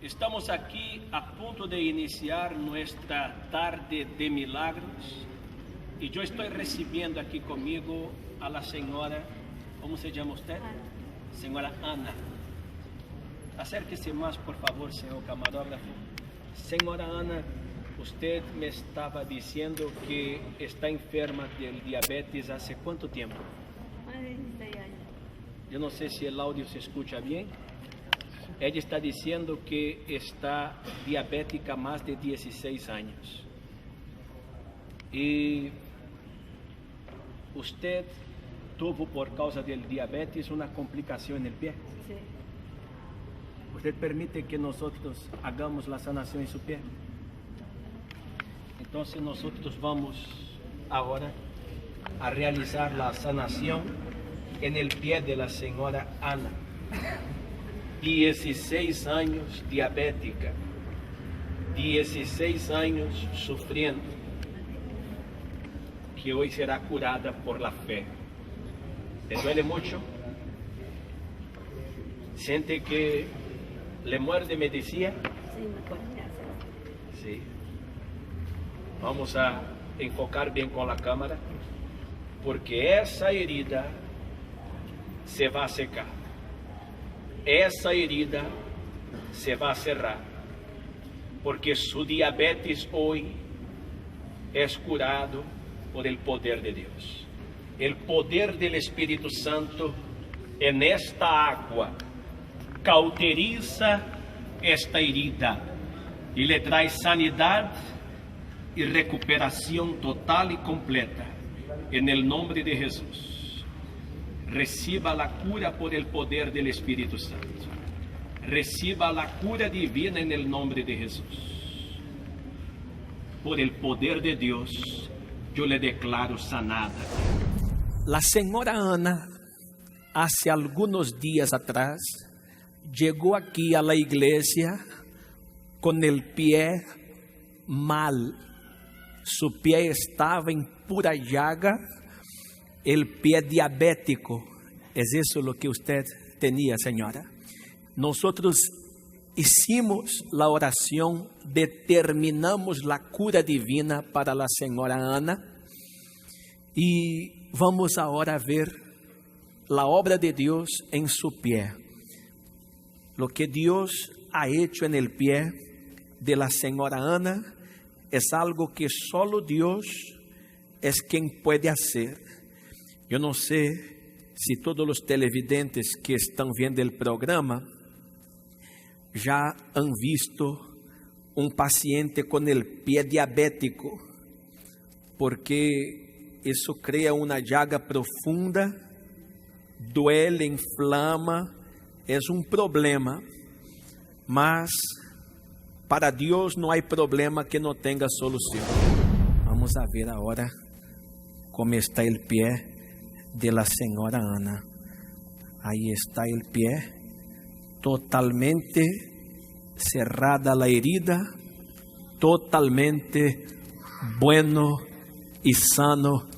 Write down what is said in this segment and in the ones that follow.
Estamos aqui a ponto de iniciar nuestra tarde de milagros e eu estou recebendo aqui comigo a la senhora, como se chama usted? Senhora Ana. Acérquese mais, por favor, senhor camarógrafo. Senhora Ana, usted me estava dizendo que está enferma del diabetes há quanto tempo? 26 años. Eu não sei se o áudio se escuta bem. Ela está dizendo que está diabética há mais de 16 anos. E usted tuvo por causa do diabetes uma complicação no pé. Sí. Usted permite que nós hagamos a sanação em seu pé. Então, nós vamos agora a realizar a sanação en el pie de la senhora Ana. 16 anos diabética, 16 anos sofrendo, que hoje será curada por la fé. ¿Le duele mucho? ¿Siente que le muerde, me decía? Sí, me conoce. Sí. Vamos a enfocar bien con la cámara, porque esa herida se va a secar. Essa herida se vai cerrar, porque su diabetes hoje é curado por el poder de Deus. El poder del Espírito Santo en esta água cauteriza esta herida e lhe traz sanidade e recuperação total e completa, en el nombre de Jesus. Reciba a cura por el poder del Espírito Santo. Reciba a cura divina en el nombre de Jesús. Por el poder de Dios, yo le declaro sanada. La señora Ana, hace algunos días atrás, llegó aquí a la iglesia con el pie mal. Su pie estaba en pura llaga. El pie diabético, ¿es eso lo que usted tenía, señora? Nosotros hicimos la oración, determinamos la cura divina para la señora Ana y vamos ahora a ver la obra de Dios en su pie. Lo que Dios ha hecho en el pie de la señora Ana es algo que solo Dios es quien puede hacer. Eu não sei se todos os televidentes que estão vendo o programa já han visto um paciente com o pé diabético, porque isso cria uma llaga profunda, duele, inflama, é um problema, mas para Deus não há problema que não tenha solução. Vamos a ver agora como está o pé de la señora Ana. Ahí está el pie, totalmente cerrada la herida, totalmente bueno y sano,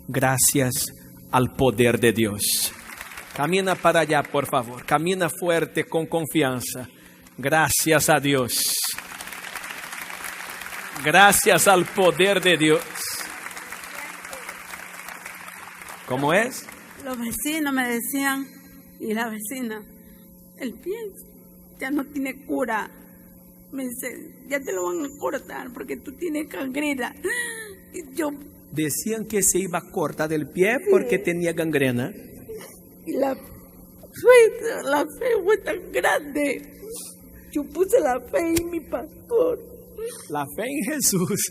gracias al poder de Dios. Camina para allá, por favor. Camina fuerte, con confianza. Gracias a Dios. Gracias al poder de Dios. ¿Cómo es? Los vecinos me decían, y la vecina, el pie ya no tiene cura. Me dice, ya te lo van a cortar porque tú tienes gangrena. Y yo... Decían que se iba a cortar el pie porque tenía gangrena. Y la fe fue tan grande. Yo puse la fe en mi pastor. La fe en Jesús.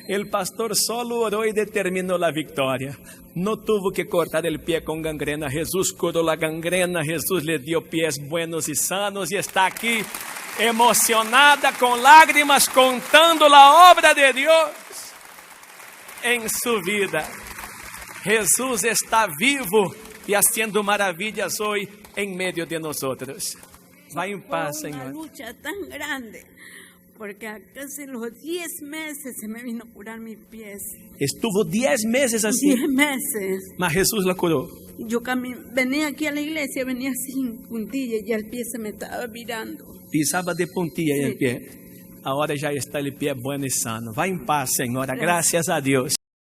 El pastor solo oró y determinó la victoria. No tuvo que cortar el pie con gangrena. Jesús curó la gangrena. Jesús le dio pies buenos y sanos y está aquí emocionada con lágrimas contando la obra de Dios en su vida. Jesús está vivo y haciendo maravillas hoy en medio de nosotros. Va en paz, Señor. Una lucha tan grande. Porque a casi los 10 meses se me vino a curar mis pies. Estuvo 10 meses así, 10 meses. mas Jesús la curó. Yo venía aquí a la iglesia, venía sin puntillas y el pie se me estaba virando. Pisaba de puntilla en Sí. el pie. Ahora ya está el pie bueno y sano. Va en paz, Señora. Gracias. Gracias a Dios.